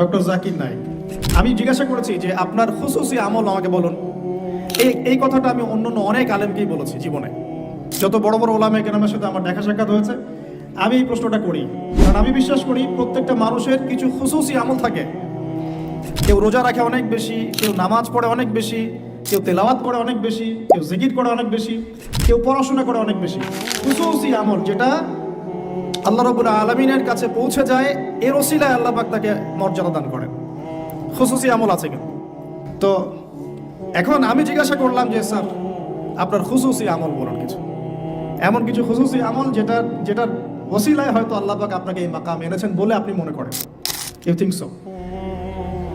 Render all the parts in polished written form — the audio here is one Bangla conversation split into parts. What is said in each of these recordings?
ডক্টর জাকির নায়েক। আমি জিজ্ঞাসা করেছি যে আপনার খুসুসি আমল আমাকে বলুন। এই কথাটা আমি অন্য অনেক আলেমকেই বলেছি জীবনে, যত বড় বড় ওলামা কেরামের সাথে আমার দেখা সাক্ষাৎ হয়েছে। আমি এই প্রশ্নটা করি কারণ আমি বিশ্বাস করি প্রত্যেকটা মানুষের কিছু খুসুসি আমল থাকে। কেউ রোজা রাখে অনেক বেশি, কেউ নামাজ পড়ে অনেক বেশি, কেউ তেলাওয়াত করে অনেক বেশি, কেউ জিকির করে অনেক বেশি, কেউ পড়াশোনা করে অনেক বেশি। খুসুসি আমল যেটা আল্লাহ রাব্বুল আলামিনের কাছে পৌঁছে যায়, এর ওসিলায় আল্লাহ পাক তাকে মর্যাদা দান করেন। খুসুসি আমল আছে কিন্তু। তো এখন আমি জিজ্ঞাসা করলাম যে স্যার আপনার খুসুসি আমল বলুন কিছু, এমন কিছু খুসুসি আমল যেটার ওসিলায় হয়তো আল্লাহ পাক আপনাকে এই মাকাম এনেছেন বলে আপনি মনে করেন। You think so?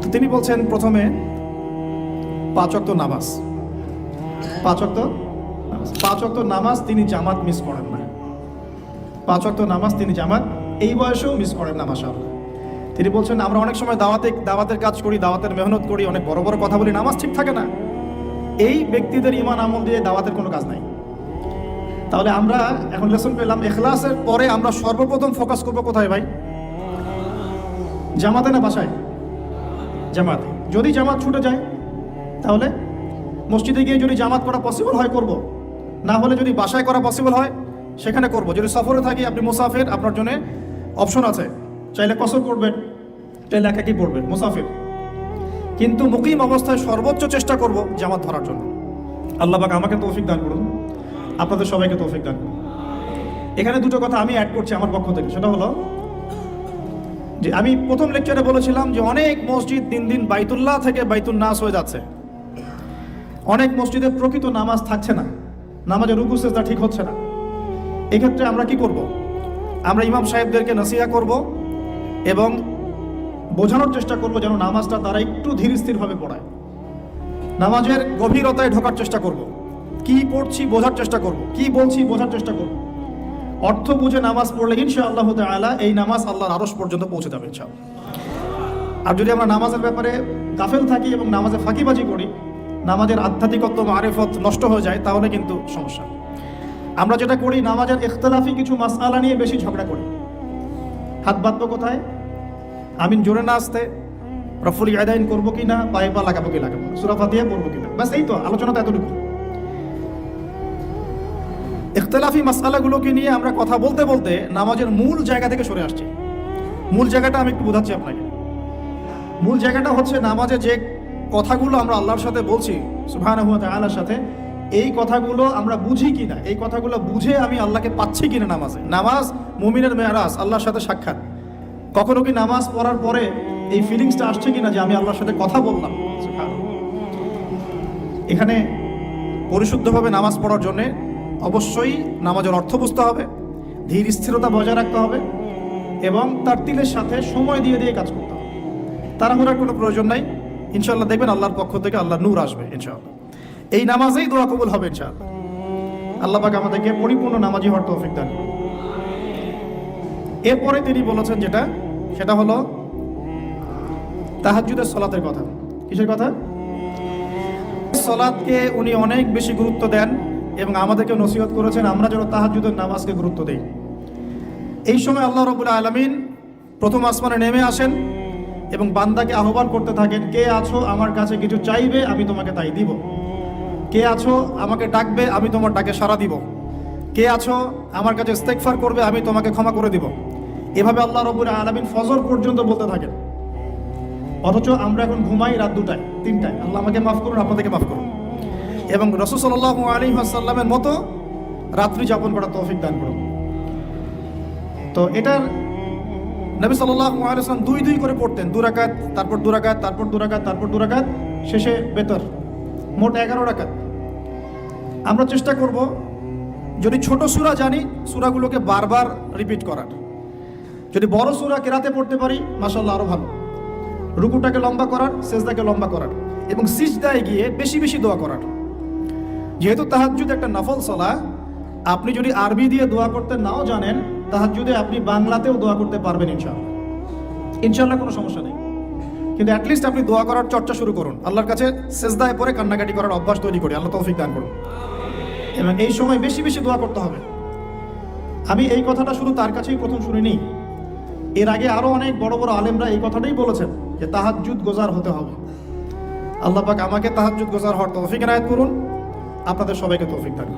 তো তিনি বলছেন প্রথমে 5 ওয়াক্ত নামাজ। 5 ওয়াক্ত নামাজ তিনি জামাত মিস করেন না। 5 ওয়াক্ত নামাজ তিনি জামাত এই বয়সেও মিস করেন না মাশাআল্লাহ। তিনি বলছেন আমরা অনেক সময় দাওয়াতের কাজ করি, দাওয়াতের মেহনত করি, অনেক বড় বড় কথা বলি, নামাজ ঠিক থাকে না। এই ব্যক্তিদের ঈমান আমল দিয়ে দাওয়াতের কোনো কাজ নাই। তাহলে আমরা এখন লেসন পেলাম, ইখলাসের পরে আমরা সর্বপ্রথম ফোকাস করব কোথায় ভাই? জামাতে না বাসায়? জামাতে। যদি জামাত ছুটে যায় তাহলে মসজিদে গিয়ে যদি জামাত করা পসিবল হয় করব, না হলে যদি বাসায় করা পসিবল হয় সেখানে করব। যদি সফরে থাকি, আপনি মুসাফির, আপনার জন্য অপশন আছে, চাইলে কসর করবেন, চাইলে একাকি পড়বেন, মুসাফির। কিন্তু মুকিম অবস্থায় সর্বোচ্চ চেষ্টা করব জামাত ধরার জন্য। আল্লাহ পাক আমাকে তৌফিক দান করুন, আপনাদের সবাইকে তৌফিক দান করুন। এখানে দুটো কথা আমি অ্যাড করছি আমার পক্ষ থেকে। সেটা হলো যে আমি প্রথম লেকচারে বলেছিলাম যে অনেক মসজিদ দিন দিন বাইতুল্লাহ থেকে বাইতুন নাস হয়ে যাচ্ছে। অনেক মসজিদে প্রকৃত নামাজ থাকছে না, নামাজের রুকু সেজদা ঠিক হচ্ছে না। এক্ষেত্রে আমরা কি করব? আমরা ইমাম সাহেবদেরকে নসিহা করব এবং বোঝানোর চেষ্টা করব যেন নামাজটা তারা একটু ধীর স্থিরভাবে পড়ায়। নামাজের গভীরতায় ঢোকার চেষ্টা করব, কি পড়ছি বোঝার চেষ্টা করব, কি বলছি বোঝার চেষ্টা করব। অর্থ বুঝে নামাজ পড়লে ইনশাআল্লাহ তাআলা এই নামাজ আল্লাহর আরশ পর্যন্ত পৌঁছে যাবে ইনশাআল্লাহ। আর যদি আমরা নামাজের ব্যাপারে গাফেল থাকি এবং নামাজে ফাঁকিবাজি করি, নামাজের আধ্যাত্মিকত্ব মারিফত নষ্ট হয়ে যায়, তাহলে কিন্তু সমস্যা। আমরা যেটা করি, নামাজের ইখতিলাফি কিছু মাসআলা নিয়ে বেশি ঝগড়া করি। হাত বাঁধবো কোথায়, আমিন জোরে না আসতে, রফুল ইয়াদাইন করবো কি না, পায়ে পা লাগাবো কি লাগাবো, সূরা ফাতিহা পড়বো কি না, ব্যাস এই তো আলোচনা। তো এতটুকু ইখতিলাফি মাসআলাগুলোকে নিয়ে আমরা কথা বলতে বলতে নামাজের মূল জায়গা থেকে সরে আসছি। মূল জায়গাটা আমি একটু বোঝাচ্ছি আপনাকে। মূল জায়গাটা হচ্ছে নামাজে যে কথাগুলো আমরা আল্লাহর সাথে বলছি, সুবহানাহু ওয়া তাআলার সাথে, এই কথাগুলো আমরা বুঝি কিনা, এই কথাগুলো বুঝে আমি আল্লাহকে পাচ্ছি কিনা নামাজে। নামাজ মুমিনের মেরাজ, আল্লাহর সাথে সাক্ষাৎ। কখনো কি নামাজ পড়ার পরে এই ফিলিংসটা আসছে কিনা যে আমি আল্লাহর সাথে কথা বললাম? এখানে পরিশুদ্ধভাবে নামাজ পড়ার জন্যে অবশ্যই নামাজের অর্থ বুঝতে হবে, ধীর স্থিরতা বজায় রাখতে হবে এবং তার তিলের সাথে সময় দিয়ে দিয়ে কাজ করতে হবে। তাড়াহুড়ার কোনো প্রয়োজন নাই। ইনশাআল্লাহ দেখবেন আল্লাহর পক্ষ থেকে আল্লাহর নূর আসবে ইনশাআল্লাহ। এই নামাজেই দোয়া কবুল হবে ইনশাআল্লাহ। আল্লাহ পাক আমাদেরকে পরিপূর্ণ নামাজি হওয়ার তৌফিক দান করুন। এরপরে তিনি বলেছেন সেটা হলো তাহাজ্জুদের সালাতের কথা। কিসের কথা? সালাতকে উনি অনেক বেশি গুরুত্ব দেন এবং আমাদেরকে নসিহত করেছেন আমরা যেন তাহাজ্জুদের নামাজকে গুরুত্ব দেই। এই সময় আল্লাহ রাব্বুল আলামিন প্রথম আসমানে নেমে আসেন এবং বান্দাকে আহ্বান করতে থাকেন, কে আছো আমার কাছে কিছু চাইবে, আমি তোমাকে তাই দিব। কে আছো আমাকে ডাকবে, আমি তোমার ডাকে সাড়া দিব। কে আছো আমার কাছে ইস্তেগফার করবে, আমি তোমাকে ক্ষমা করে দিব। এভাবে আল্লাহ রাব্বুল আলামিন ফজর পর্যন্ত বলতে থাকেন। অথচ আমরা এখন ঘুমাই রাত 2টায় 3টায়। আল্লাহ আমাকে মাফ করুন, আপনাদেরকে মাফ করুন। এবং রাসূল সাল্লাল্লাহু আলাইহি ওয়াসাল্লামের মতো রাত্রি যাপন করার তৌফিক দান করুন। তো এটার নবী সাল্লাল্লাহু আলাইহি ওয়াসাল্লাম 2 করে পড়তেন, 2 রাকাত, তারপর 2 রাকাত, তারপর 2 রাকাত, তারপর 2 রাকাত, শেষে বেতর, মোট 11 রাকাত। আমরা চেষ্টা করব যদি ছোট সূরা জানি সূরাগুলোকে বারবার রিপিট করার। যদি বড় সূরা কেরাতে পড়তে পারি মাশাআল্লাহ আরো ভালো। রুকুটাকে লম্বা করার, সেজদাকে লম্বা করার এবং সিজদায় গিয়ে বেশি বেশি দোয়া করার। যেহেতু তাহাজ্জুদ একটা নফল সালাহ, আপনি যদি আরবি দিয়ে দোয়া করতে নাও জানেন, তাহাজ্জুদে আপনি বাংলাতেও দোয়া করতে পারবেন ইনশাআল্লাহ। ইনশাআল্লাহ কোনো সমস্যা নেই। কিন্তু অ্যাটলিস্ট আপনি দোয়া করার চর্চা শুরু করুন। আল্লাহর কাছে সেজদায় পরে কান্নাকাটি করার অভ্যাস তৈরি করি। আল্লাহ তৌফিক দান করুন। এবং এই সময় বেশি বেশি দোয়া করতে হবে। আমি এই কথাটা শুধু তার কাছেই প্রথম শুনিনি, এর আগে আরও অনেক বড় বড় আলেমরা এই কথাটাই বলেছেন যে তাহাজ্জুদ গোজার হতে হবে। আল্লাহ পাক আমাকে তাহাজ্জুদ গোজার হওয়ার তৌফিক এনায়েত করুন, আপনাদের সবাইকে তৌফিক থাকুন।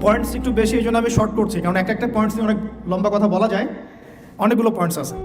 পয়েন্টস একটু বেশি, এই জন্য আমি শর্ট করছি, কারণ একটা পয়েন্টস নিয়ে অনেক লম্বা কথা বলা যায়, অনেকগুলো পয়েন্টস আছে।